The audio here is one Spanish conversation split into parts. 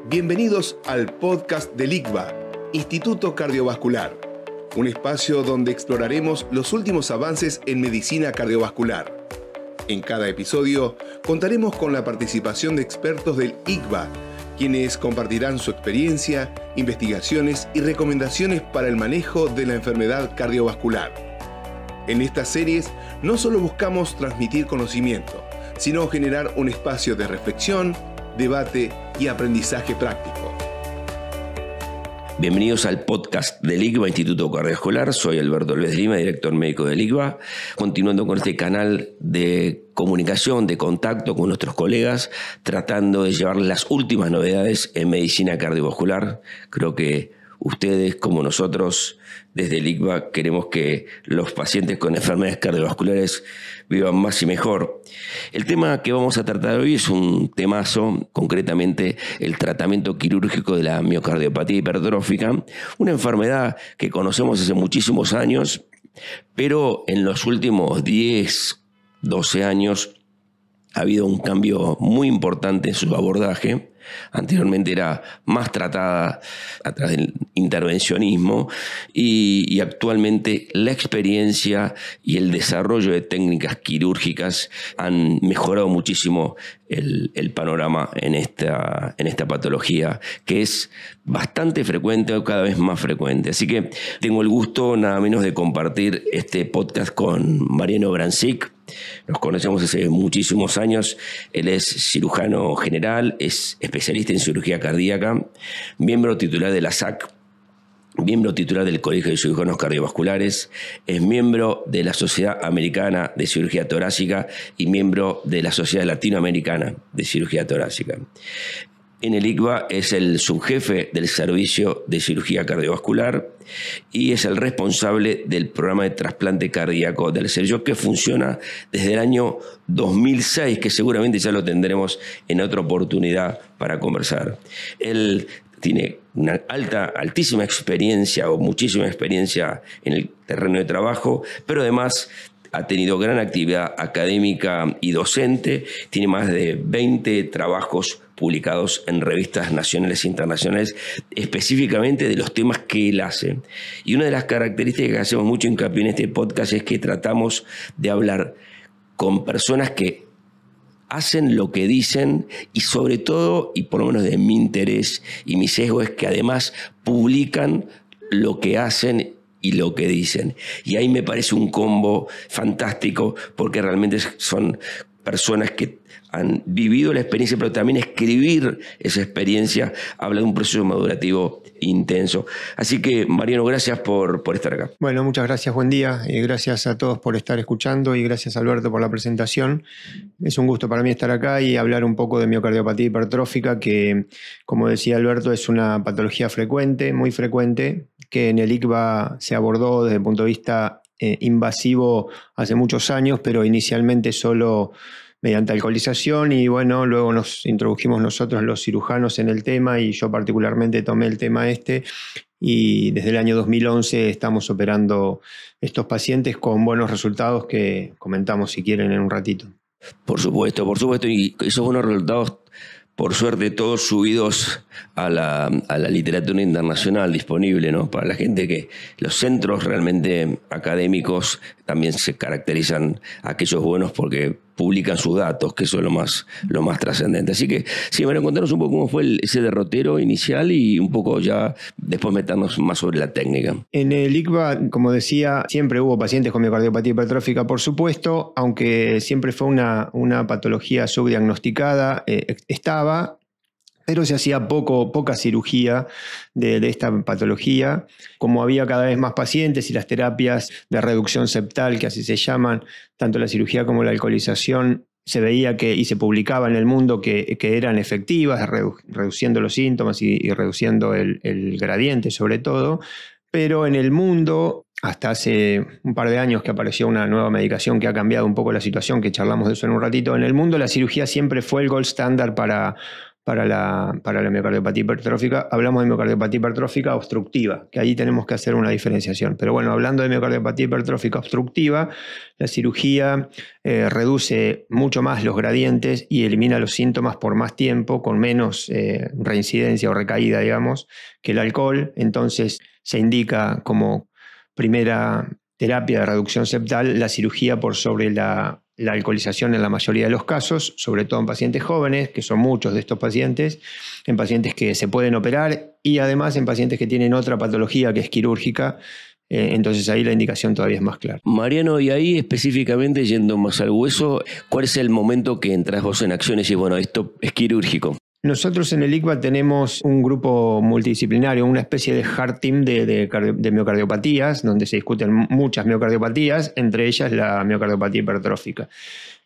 Bienvenidos al podcast del ICVA, Instituto Cardiovascular, un espacio donde exploraremos los últimos avances en medicina cardiovascular. En cada episodio contaremos con la participación de expertos del ICVA, quienes compartirán su experiencia, investigaciones y recomendaciones para el manejo de la enfermedad cardiovascular. En estas series no solo buscamos transmitir conocimiento, sino generar un espacio de reflexión, debate y aprendizaje práctico. Bienvenidos al podcast del ICVA, Instituto Cardiovascular. Soy Alberto Alves de Lima, director médico del ICVA. Continuando con este canal de comunicación, de contacto con nuestros colegas, tratando de llevarles las últimas novedades en medicina cardiovascular. Creo que ustedes, como nosotros, desde el ICVA, queremos que los pacientes con enfermedades cardiovasculares vivan más y mejor. El tema que vamos a tratar hoy es un temazo, concretamente el tratamiento quirúrgico de la miocardiopatía hipertrófica, una enfermedad que conocemos hace muchísimos años, pero en los últimos 10, 12 años ha habido un cambio muy importante en su abordaje. Anteriormente era más tratada a través del intervencionismo y actualmente la experiencia y el desarrollo de técnicas quirúrgicas han mejorado muchísimo el panorama en esta patología, que es bastante frecuente o cada vez más frecuente. Así que tengo el gusto nada menos de compartir este podcast con Mariano Brancic. Nos conocemos hace muchísimos años. Él es cirujano general, es especialista en cirugía cardíaca, miembro titular de la SAC, miembro titular del Colegio de Cirujanos Cardiovasculares, es miembro de la Sociedad Americana de Cirugía Torácica y miembro de la Sociedad Latinoamericana de Cirugía Torácica. En el ICVA es el subjefe del servicio de cirugía cardiovascular y es el responsable del programa de trasplante cardíaco del servicio, que funciona desde el año 2006, que seguramente ya lo tendremos en otra oportunidad para conversar. Él tiene una altísima experiencia o muchísima experiencia en el terreno de trabajo, pero además ha tenido gran actividad académica y docente, tiene más de 20 trabajos publicados en revistas nacionales e internacionales, específicamente de los temas que él hace. Y una de las características que hacemos mucho hincapié en este podcast es que tratamos de hablar con personas que hacen lo que dicen y sobre todo, y por lo menos de mi interés y mi sesgo, es que además publican lo que hacen y lo que dicen. Y ahí me parece un combo fantástico, porque realmente son personas que han vivido la experiencia, pero también escribir esa experiencia habla de un proceso madurativo intenso. Así que, Mariano, gracias por estar acá. Bueno, muchas gracias, buen día. Gracias a todos por estar escuchando y gracias, Alberto, por la presentación. Es un gusto para mí estar acá y hablar un poco de miocardiopatía hipertrófica, que, como decía Alberto, es una patología frecuente, muy frecuente, que en el ICVA se abordó desde el punto de vista invasivo hace muchos años, pero inicialmente solo mediante alcoholización, y bueno, luego nos introdujimos nosotros los cirujanos en el tema y yo particularmente tomé el tema y desde el año 2011 estamos operando estos pacientes con buenos resultados que comentamos si quieren en un ratito. Por supuesto, y esos buenos resultados, por suerte, todos subidos a la literatura internacional disponible, ¿no? Para la gente, que los centros realmente académicos también se caracterizan aquellos buenos porque publican sus datos, que eso es lo más trascendente. Así que, sí, bueno, contanos un poco cómo fue ese derrotero inicial y un poco ya después meternos más sobre la técnica. En el ICVA, como decía, siempre hubo pacientes con miocardiopatía hipertrófica, por supuesto, aunque siempre fue una patología subdiagnosticada, estaba, pero se hacía poca cirugía de esta patología. Como había cada vez más pacientes y las terapias de reducción septal, que así se llaman, tanto la cirugía como la alcoholización, se veía y se publicaba en el mundo que eran efectivas, reduciendo los síntomas y reduciendo el gradiente sobre todo. Pero en el mundo, hasta hace un par de años que apareció una nueva medicación que ha cambiado un poco la situación, que charlamos de eso en un ratito, en el mundo la cirugía siempre fue el gold standard para para la miocardiopatía hipertrófica. Hablamos de miocardiopatía hipertrófica obstructiva, que ahí tenemos que hacer una diferenciación. Pero bueno, hablando de miocardiopatía hipertrófica obstructiva, la cirugía reduce mucho más los gradientes y elimina los síntomas por más tiempo, con menos reincidencia o recaída, digamos, que el alcohol. Entonces se indica como primera terapia de reducción septal la cirugía por sobre la alcoholización en la mayoría de los casos, sobre todo en pacientes jóvenes, que son muchos de estos pacientes, en pacientes que se pueden operar y además en pacientes que tienen otra patología que es quirúrgica. Entonces ahí la indicación todavía es más clara. Mariano, y ahí específicamente, yendo más al hueso, ¿cuál es el momento que entras vos en acción y decís, bueno, esto es quirúrgico? Nosotros en el ICVA tenemos un grupo multidisciplinario, una especie de heart team de miocardiopatías, donde se discuten muchas miocardiopatías, entre ellas la miocardopatía hipertrófica.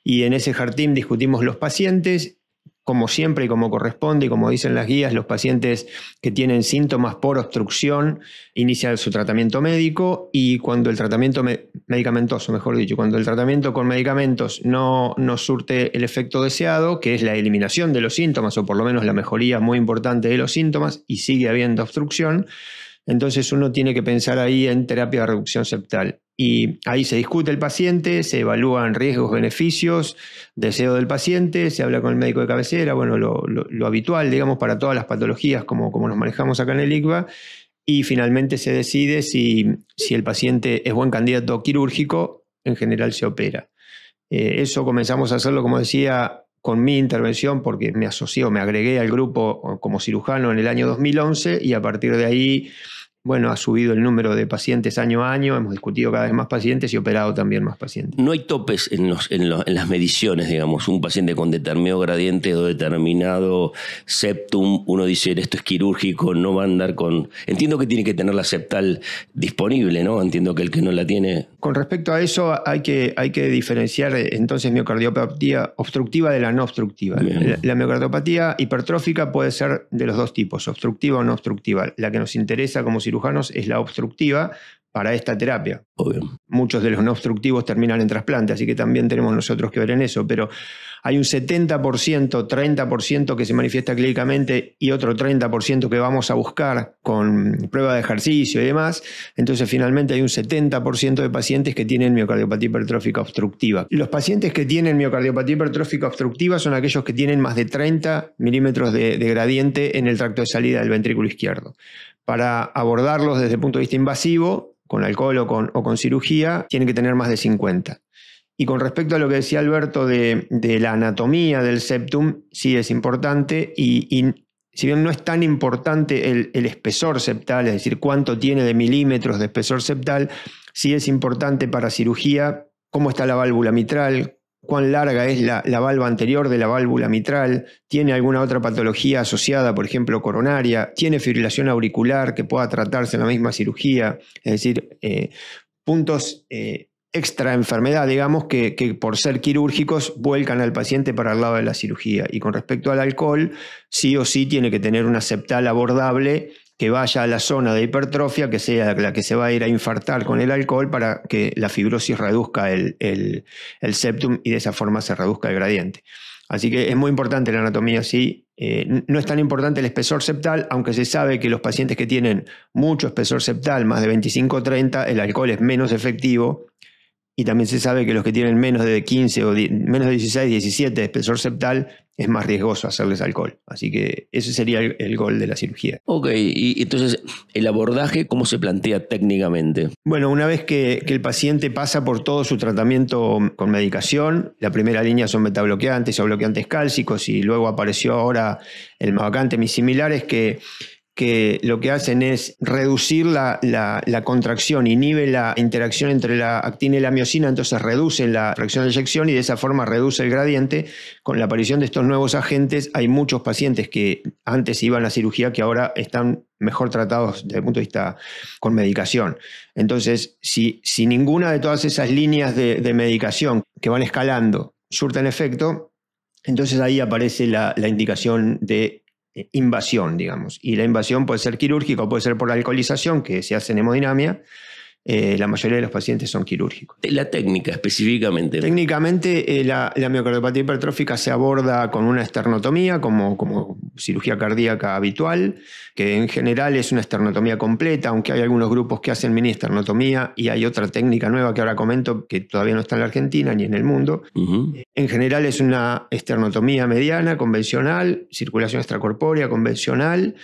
Y en ese heart team discutimos los pacientes, como siempre y como corresponde, y como dicen las guías, los pacientes que tienen síntomas por obstrucción inician su tratamiento médico, y cuando el tratamiento medicamentoso, mejor dicho, cuando el tratamiento con medicamentos no surte el efecto deseado, que es la eliminación de los síntomas o por lo menos la mejoría muy importante de los síntomas, y sigue habiendo obstrucción, entonces uno tiene que pensar ahí en terapia de reducción septal. Y ahí se discute el paciente, se evalúan riesgos, beneficios, deseo del paciente, se habla con el médico de cabecera, bueno, lo habitual, digamos, para todas las patologías como nos manejamos acá en el ICVA, y finalmente se decide si el paciente es buen candidato quirúrgico, en general se opera. Eso comenzamos a hacerlo, como decía, con mi intervención, porque me agregué al grupo como cirujano en el año 2011, y a partir de ahí, bueno, ha subido el número de pacientes año a año, hemos discutido cada vez más pacientes y operado también más pacientes. No hay topes en las mediciones, digamos. Un paciente con determinado gradiente o determinado septum, uno dice, esto es quirúrgico, no va a andar con... Entiendo que tiene que tener la septal disponible, ¿no? Entiendo que el que no la tiene... Con respecto a eso hay que diferenciar entonces miocardiopatía obstructiva de la no obstructiva. La miocardiopatía hipertrófica puede ser de los dos tipos, obstructiva o no obstructiva. La que nos interesa como cirujanos es la obstructiva para esta terapia. Obvio. Muchos de los no obstructivos terminan en trasplante, así que también tenemos nosotros que ver en eso, pero hay un 70%, 30% que se manifiesta clínicamente y otro 30% que vamos a buscar con prueba de ejercicio y demás. Entonces finalmente hay un 70% de pacientes que tienen miocardiopatía hipertrófica obstructiva. Los pacientes que tienen miocardiopatía hipertrófica obstructiva son aquellos que tienen más de 30 milímetros de gradiente en el tracto de salida del ventrículo izquierdo. Para abordarlos desde el punto de vista invasivo, con alcohol o con cirugía, tienen que tener más de 50. Y con respecto a lo que decía Alberto de la anatomía del septum, sí es importante, y si bien no es tan importante el espesor septal, es decir, cuánto tiene de milímetros de espesor septal, sí es importante para cirugía cómo está la válvula mitral, cuán larga es la valva anterior de la válvula mitral, tiene alguna otra patología asociada, por ejemplo coronaria, tiene fibrilación auricular que pueda tratarse en la misma cirugía, es decir, puntos extra enfermedad, digamos, que por ser quirúrgicos vuelcan al paciente para el lado de la cirugía. Y con respecto al alcohol, sí o sí tiene que tener una septal abordable que vaya a la zona de hipertrofia, que sea la que se va a ir a infartar con el alcohol para que la fibrosis reduzca el septum y de esa forma se reduzca el gradiente. Así que es muy importante la anatomía, sí. No es tan importante el espesor septal, aunque se sabe que los pacientes que tienen mucho espesor septal, más de 25 o 30, el alcohol es menos efectivo. Y también se sabe que los que tienen menos de 15 o menos de 16, 17 de espesor septal es más riesgoso hacerles alcohol. Así que ese sería el gol de la cirugía. Ok, y entonces, ¿el abordaje cómo se plantea técnicamente? Bueno, una vez que el paciente pasa por todo su tratamiento con medicación, la primera línea son betabloqueantes o bloqueantes cálcicos, y luego apareció ahora el mavacante, mis similares, que lo que hacen es reducir la contracción, inhibe la interacción entre la actina y la miosina, entonces reduce la fracción de eyección y de esa forma reduce el gradiente. Con la aparición de estos nuevos agentes hay muchos pacientes que antes iban a cirugía que ahora están mejor tratados desde el punto de vista con medicación. Entonces, si ninguna de todas esas líneas de medicación que van escalando surten efecto, entonces ahí aparece la indicación de invasión, digamos. Y la invasión puede ser quirúrgica o puede ser por alcoholización, que se hace en hemodinamia. La mayoría de los pacientes son quirúrgicos. La técnica específicamente. Técnicamente la miocardiopatía hipertrófica se aborda con una esternotomía, como cirugía cardíaca habitual, que en general es una esternotomía completa, aunque hay algunos grupos que hacen mini esternotomía y hay otra técnica nueva que ahora comento que todavía no está en la Argentina ni en el mundo. En general es una esternotomía mediana, convencional, circulación extracorpórea convencional,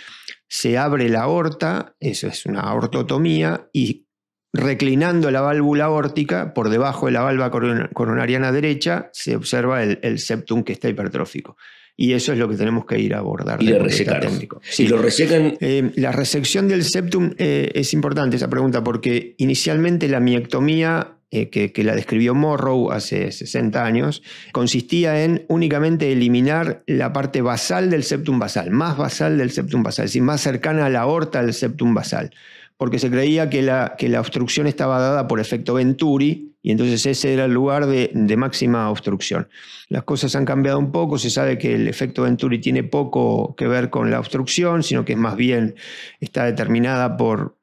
se abre la aorta, eso es una aortotomía, y reclinando la válvula aórtica por debajo de la valva coronariana derecha se observa el septum que está hipertrófico. Y eso es lo que tenemos que ir a abordar. Y de resecar. Sí. ¿Y lo resecan? La resección del septum es importante esa pregunta porque inicialmente la miectomía, que la describió Morrow hace 60 años, consistía en únicamente eliminar la parte basal del septum basal, más basal del septum basal, es decir, más cercana a la aorta del septum basal, porque se creía que la obstrucción estaba dada por efecto Venturi y entonces ese era el lugar de máxima obstrucción. Las cosas han cambiado un poco, se sabe que el efecto Venturi tiene poco que ver con la obstrucción, sino que más bien está determinada por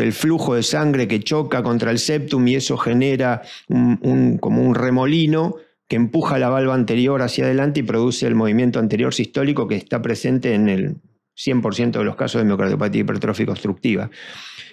el flujo de sangre que choca contra el septum y eso genera como un remolino que empuja la valva anterior hacia adelante y produce el movimiento anterior sistólico que está presente en el 100% de los casos de miocardiopatía hipertrófica obstructiva.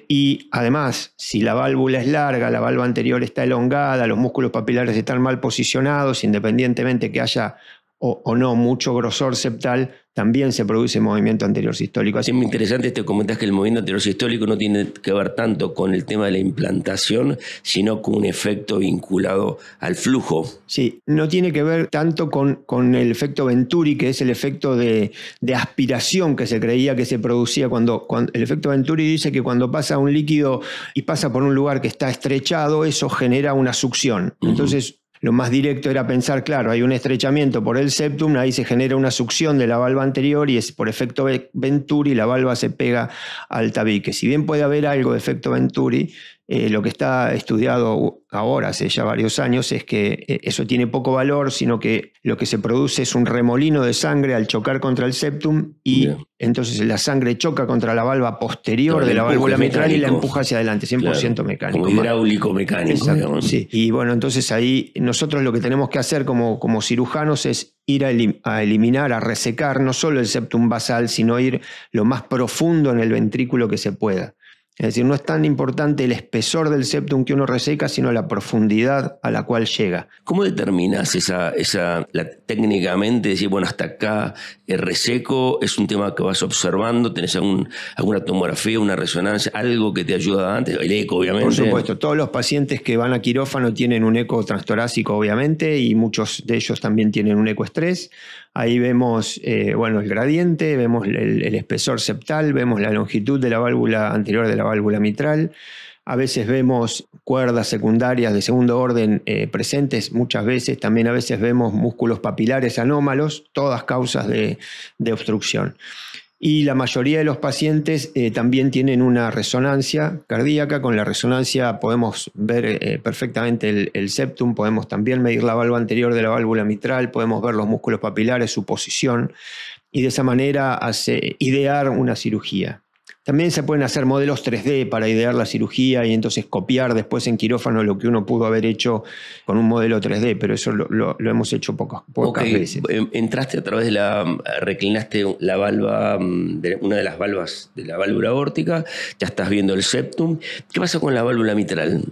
Y además, si la válvula es larga, la valva anterior está elongada, los músculos papilares están mal posicionados, independientemente que haya o no mucho grosor septal, también se produce movimiento anterior sistólico. Es muy interesante esto que comentás que el movimiento anterior sistólico no tiene que ver tanto con el tema de la implantación, sino con un efecto vinculado al flujo. Sí, no tiene que ver tanto con el efecto Venturi, que es el efecto de aspiración que se creía que se producía cuando el efecto Venturi dice que cuando pasa un líquido y pasa por un lugar que está estrechado, eso genera una succión. Entonces, lo más directo era pensar, claro, hay un estrechamiento por el septum, ahí se genera una succión de la valva anterior y es por efecto Venturi la valva se pega al tabique. Si bien puede haber algo de efecto Venturi, lo que está estudiado ahora, hace ya varios años, es que eso tiene poco valor, sino que lo que se produce es un remolino de sangre al chocar contra el septum y entonces la sangre choca contra la valva posterior de la válvula mitral y la empuja hacia adelante, 100% mecánico. Como hidráulico mecánico. Sí. Y bueno, entonces ahí nosotros lo que tenemos que hacer como cirujanos es ir a eliminar, a resecar no solo el septum basal, sino ir lo más profundo en el ventrículo que se pueda. Es decir, no es tan importante el espesor del septum que uno reseca, sino la profundidad a la cual llega. ¿Cómo determinas técnicamente decir, bueno, hasta acá reseco? ¿Es un tema que vas observando? ¿Tenés alguna tomografía, una resonancia, algo que te ayuda antes? El eco, obviamente. Por supuesto, todos los pacientes que van a quirófano tienen un eco transtorácico, obviamente, y muchos de ellos también tienen un ecoestrés. Ahí vemos el gradiente, vemos el espesor septal, vemos la longitud de la válvula anterior de la válvula mitral. A veces vemos cuerdas secundarias de segundo orden presentes, muchas veces. También a veces vemos músculos papilares anómalos, todas causas de obstrucción. Y la mayoría de los pacientes también tienen una resonancia cardíaca. Con la resonancia podemos ver perfectamente el septum, podemos también medir la valva anterior de la válvula mitral, podemos ver los músculos papilares, su posición, y de esa manera idear una cirugía. También se pueden hacer modelos 3D para idear la cirugía y entonces copiar después en quirófano lo que uno pudo haber hecho con un modelo 3D, pero eso lo hemos hecho pocas veces. Entraste a través reclinaste la valva, una de las valvas de la válvula aórtica, ya estás viendo el septum. ¿Qué pasa con la válvula mitral?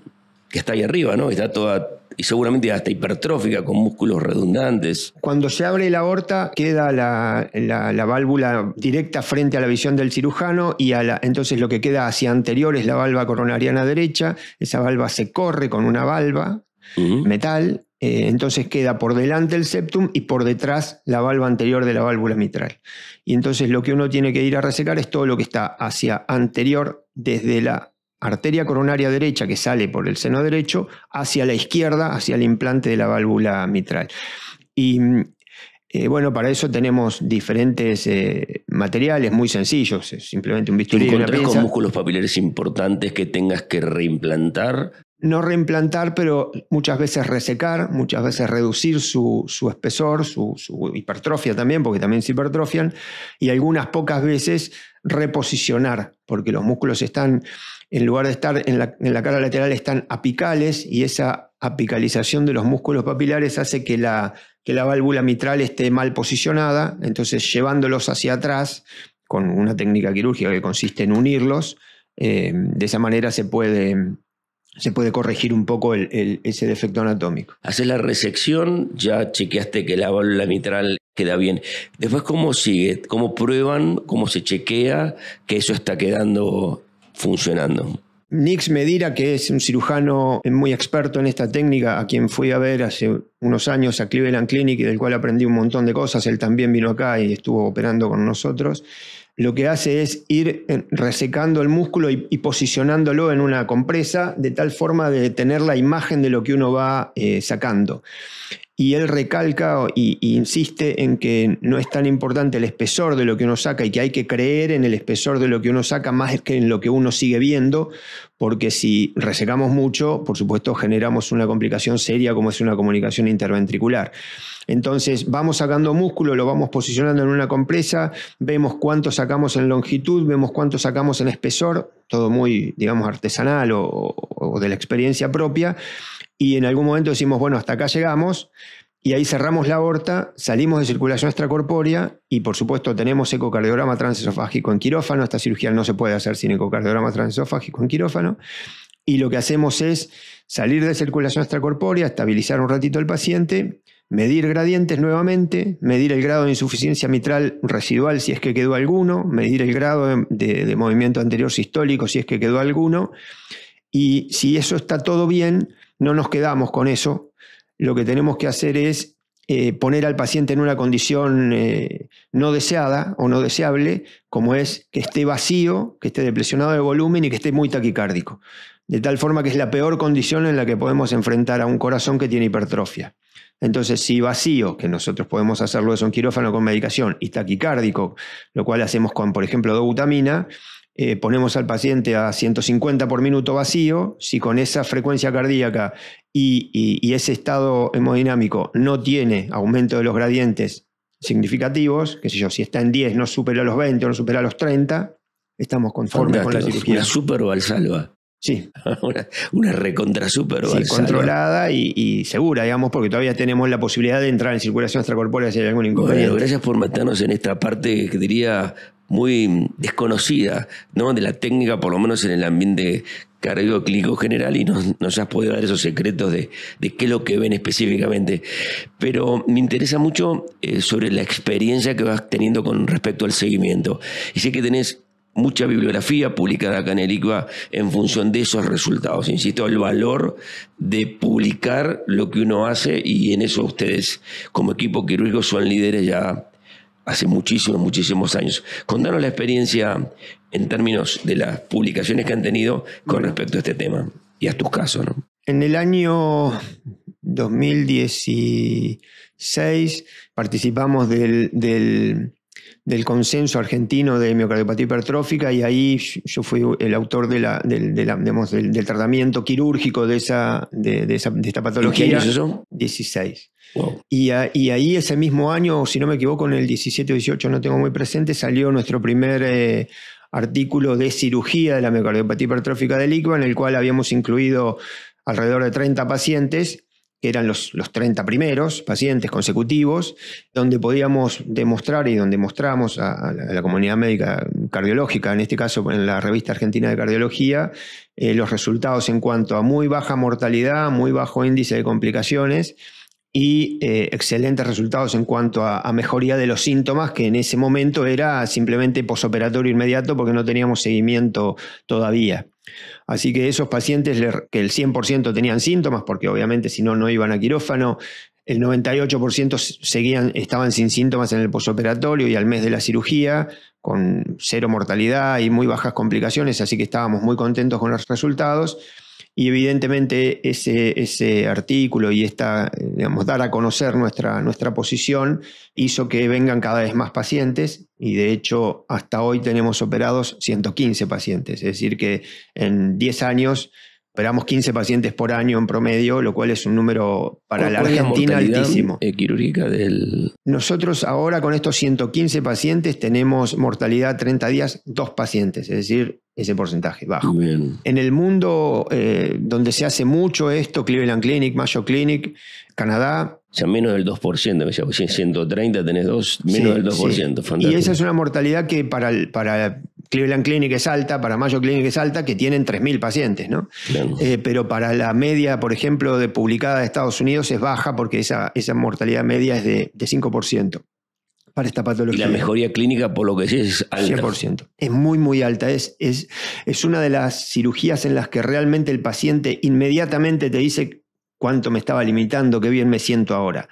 Que está ahí arriba, ¿no? Está toda, y seguramente hasta hipertrófica, con músculos redundantes. Cuando se abre la aorta queda la válvula directa frente a la visión del cirujano y entonces lo que queda hacia anterior es la valva coronariana derecha. Esa valva se corre con una valva metal, entonces queda por delante el septum y por detrás la valva anterior de la válvula mitral. Y entonces lo que uno tiene que ir a resecar es todo lo que está hacia anterior desde la arteria coronaria derecha que sale por el seno derecho hacia la izquierda, hacia el implante de la válvula mitral. Y para eso tenemos diferentes materiales muy sencillos, es simplemente un bisturí y una pinza. ¿Encontrás con músculos papilares importantes que tengas que reimplantar? No reimplantar, pero muchas veces resecar, muchas veces reducir su espesor, su hipertrofia también, porque también se hipertrofian, y algunas pocas veces reposicionar, porque los músculos están, en lugar de estar en la cara lateral, están apicales, y esa apicalización de los músculos papilares hace que la que la válvula mitral esté mal posicionada, entonces llevándolos hacia atrás con una técnica quirúrgica que consiste en unirlos, de esa manera se puede corregir un poco ese defecto anatómico. Haces la resección, ya chequeaste que la válvula mitral queda bien. Después, ¿cómo sigue? ¿Cómo prueban? ¿Cómo se chequea que eso está quedando funcionando? Nix Medira, que es un cirujano muy experto en esta técnica, a quien fui a ver hace unos años a Cleveland Clinic y del cual aprendí un montón de cosas, él también vino acá y estuvo operando con nosotros, lo que hace es ir resecando el músculo y posicionándolo en una compresa de tal forma de tener la imagen de lo que uno va sacando. Y él recalca y insiste en que no es tan importante el espesor de lo que uno saca y que hay que creer en el espesor de lo que uno saca más que en lo que uno sigue viendo, porque si resecamos mucho, por supuesto, generamos una complicación seria como es una comunicación interventricular. Entonces vamos sacando músculo, lo vamos posicionando en una compresa, vemos cuánto sacamos en longitud, vemos cuánto sacamos en espesor, todo muy, digamos, artesanal o de la experiencia propia, y en algún momento decimos, bueno, hasta acá llegamos, y ahí cerramos la aorta, salimos de circulación extracorpórea y por supuesto tenemos ecocardiograma transesofágico en quirófano. Esta cirugía no se puede hacer sin ecocardiograma transesofágico en quirófano. Y lo que hacemos es salir de circulación extracorpórea, estabilizar un ratito al paciente, medir gradientes nuevamente, medir el grado de insuficiencia mitral residual si es que quedó alguno, medir el grado de movimiento anterior sistólico si es que quedó alguno. Y si eso está todo bien, no nos quedamos con eso. Lo que tenemos que hacer es poner al paciente en una condición no deseada o no deseable, como es que esté vacío, que esté depresionado de volumen y que esté muy taquicárdico. De tal forma que es la peor condición en la que podemos enfrentar a un corazón que tiene hipertrofia. Entonces, si vacío, que nosotros podemos hacerlo eso en quirófano con medicación, y taquicárdico, lo cual hacemos con, por ejemplo, dobutamina, ponemos al paciente a 150 por minuto vacío. Si con esa frecuencia cardíaca y ese estado hemodinámico no tiene aumento de los gradientes significativos, qué sé yo, si está en 10 no supera los 20 o no supera los 30, estamos conformes con la cirugía. Una super Valsalva. Sí. Una recontra super Valsalva. Sí, controlada y segura, digamos, porque todavía tenemos la posibilidad de entrar en circulación extracorpórea si hay algún inconveniente. Bueno, gracias por meternos en esta parte que diría muy desconocida, ¿no?, de la técnica, por lo menos en el ambiente cardioclínico general, y nos has podido dar esos secretos de qué es lo que ven específicamente. Pero me interesa mucho sobre la experiencia que vas teniendo con respecto al seguimiento. Y sé que tenés mucha bibliografía publicada acá en el ICVA en función de esos resultados. Insisto, el valor de publicar lo que uno hace, y en eso ustedes como equipo quirúrgico son líderes ya hace muchísimos años. Contanos la experiencia en términos de las publicaciones que han tenido con respecto a este tema y a tus casos, ¿no? En el año 2016 participamos del consenso argentino de miocardiopatía hipertrófica, y ahí yo fui el autor del tratamiento quirúrgico de esta patología. ¿En qué año es eso? 16. Wow. Y ahí ese mismo año, si no me equivoco, en el 17 o 18, no tengo muy presente, salió nuestro primer artículo de cirugía de la miocardiopatía hipertrófica del ICVA, en el cual habíamos incluido alrededor de 30 pacientes, que eran los 30 primeros pacientes consecutivos, donde podíamos demostrar y donde mostramos a la comunidad médica cardiológica, en este caso en la Revista Argentina de Cardiología, los resultados en cuanto a muy baja mortalidad, muy bajo índice de complicaciones y excelentes resultados en cuanto a mejoría de los síntomas, que en ese momento era simplemente posoperatorio inmediato porque no teníamos seguimiento todavía. Así que esos pacientes, que el 100% tenían síntomas, porque obviamente si no, no iban a quirófano, el 98% estaban sin síntomas en el posoperatorio y al mes de la cirugía, con 0 mortalidad y muy bajas complicaciones, así que estábamos muy contentos con los resultados. Y evidentemente ese artículo y dar a conocer nuestra posición hizo que vengan cada vez más pacientes, y de hecho hasta hoy tenemos operados 115 pacientes, es decir que en 10 años operamos 15 pacientes por año en promedio, lo cual es un número para la Argentina altísimo. Quirúrgica del... Nosotros ahora con estos 115 pacientes tenemos mortalidad 30 días, 2 pacientes, es decir, ese porcentaje bajo. Bien. En el mundo donde se hace mucho esto, Cleveland Clinic, Mayo Clinic, Canadá, O sea, menos del 2%, me decía, 130 tenés 2, menos del 2%. Sí. Fantástico. Y esa es una mortalidad que para Cleveland Clinic es alta, para Mayo Clinic es alta, que tienen 3.000 pacientes, ¿no? Claro. Pero para la media, por ejemplo, publicada de Estados Unidos es baja porque esa mortalidad media es de 5% para esta patología. Y la mejoría clínica, por lo que decís, es alta. 100%. Es muy, muy alta. Es una de las cirugías en las que realmente el paciente inmediatamente te dice cuánto me estaba limitando, qué bien me siento ahora.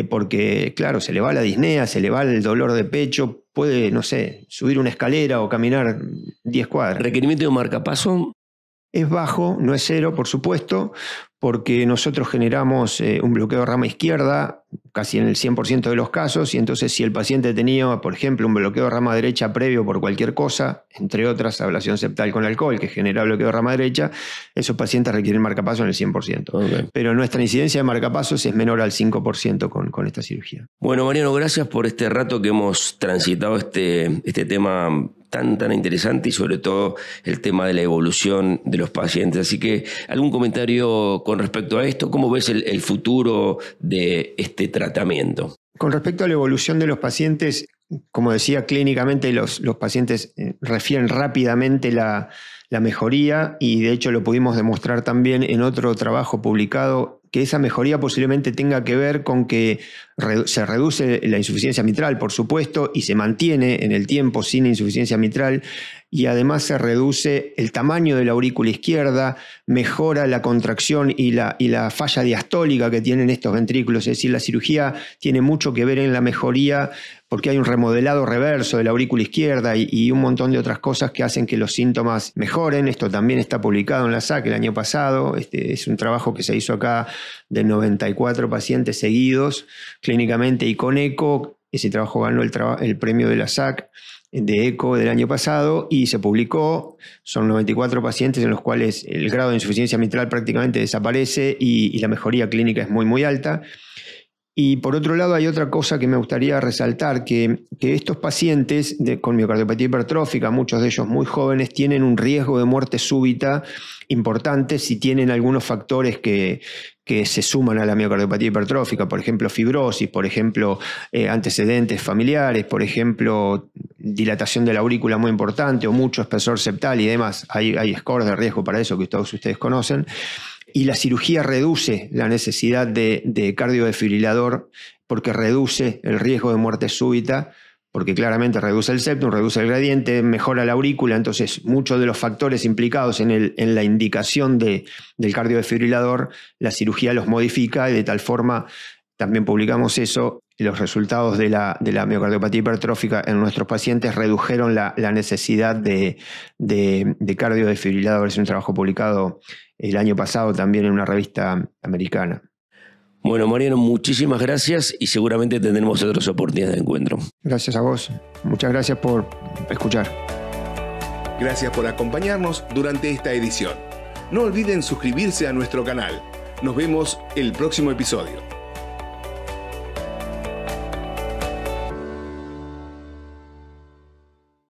Porque, claro, se le va la disnea, se le va el dolor de pecho, puede, no sé, subir una escalera o caminar 10 cuadras. ¿Requerimiento de marcapaso? Es bajo, no es cero, por supuesto, porque nosotros generamos un bloqueo de rama izquierda casi en el 100% de los casos, y entonces si el paciente tenía, por ejemplo, un bloqueo de rama derecha previo por cualquier cosa, entre otras ablación septal con alcohol que genera bloqueo de rama derecha, esos pacientes requieren marcapaso en el 100%. Okay. Pero nuestra incidencia de marcapasos es menor al 5% con esta cirugía. Bueno, Mariano, gracias por este rato que hemos transitado este tema tan interesante, y sobre todo el tema de la evolución de los pacientes. Así que, ¿algún comentario con respecto a esto? ¿Cómo ves el futuro de este tratamiento? Con respecto a la evolución de los pacientes, como decía, clínicamente los pacientes refieren rápidamente la mejoría, y de hecho lo pudimos demostrar también en otro trabajo publicado, que esa mejoría posiblemente tenga que ver con que se reduce la insuficiencia mitral, por supuesto, y se mantiene en el tiempo sin insuficiencia mitral, y además se reduce el tamaño de la aurícula izquierda, mejora la contracción y la falla diastólica que tienen estos ventrículos. Es decir, la cirugía tiene mucho que ver en la mejoría porque hay un remodelado reverso de la aurícula izquierda y un montón de otras cosas que hacen que los síntomas mejoren. Esto también está publicado en la SAC el año pasado. Es un trabajo que se hizo acá de 94 pacientes seguidos clínicamente y con eco. Ese trabajo ganó el premio de la SAC de ECO del año pasado y se publicó. Son 94 pacientes en los cuales el grado de insuficiencia mitral prácticamente desaparece y la mejoría clínica es muy, muy alta. Y por otro lado hay otra cosa que me gustaría resaltar, que estos pacientes con miocardiopatía hipertrófica, muchos de ellos muy jóvenes, tienen un riesgo de muerte súbita importante si tienen algunos factores que se suman a la miocardiopatía hipertrófica, por ejemplo fibrosis, por ejemplo antecedentes familiares, por ejemplo dilatación de la aurícula muy importante o mucho espesor septal y demás. Hay scores de riesgo para eso que todos ustedes conocen. Y la cirugía reduce la necesidad de cardiodefibrilador porque reduce el riesgo de muerte súbita, porque claramente reduce el septum, reduce el gradiente, mejora la aurícula. Entonces muchos de los factores implicados en la indicación del cardiodefibrilador, la cirugía los modifica, y de tal forma, también publicamos eso, los resultados de la miocardiopatía hipertrófica en nuestros pacientes redujeron la necesidad de cardiodefibrilador. Es un trabajo publicado el año pasado también en una revista americana. Bueno, Mariano, muchísimas gracias y seguramente tendremos otras oportunidades de encuentro. Gracias a vos. Muchas gracias por escuchar. Gracias por acompañarnos durante esta edición. No olviden suscribirse a nuestro canal. Nos vemos el próximo episodio.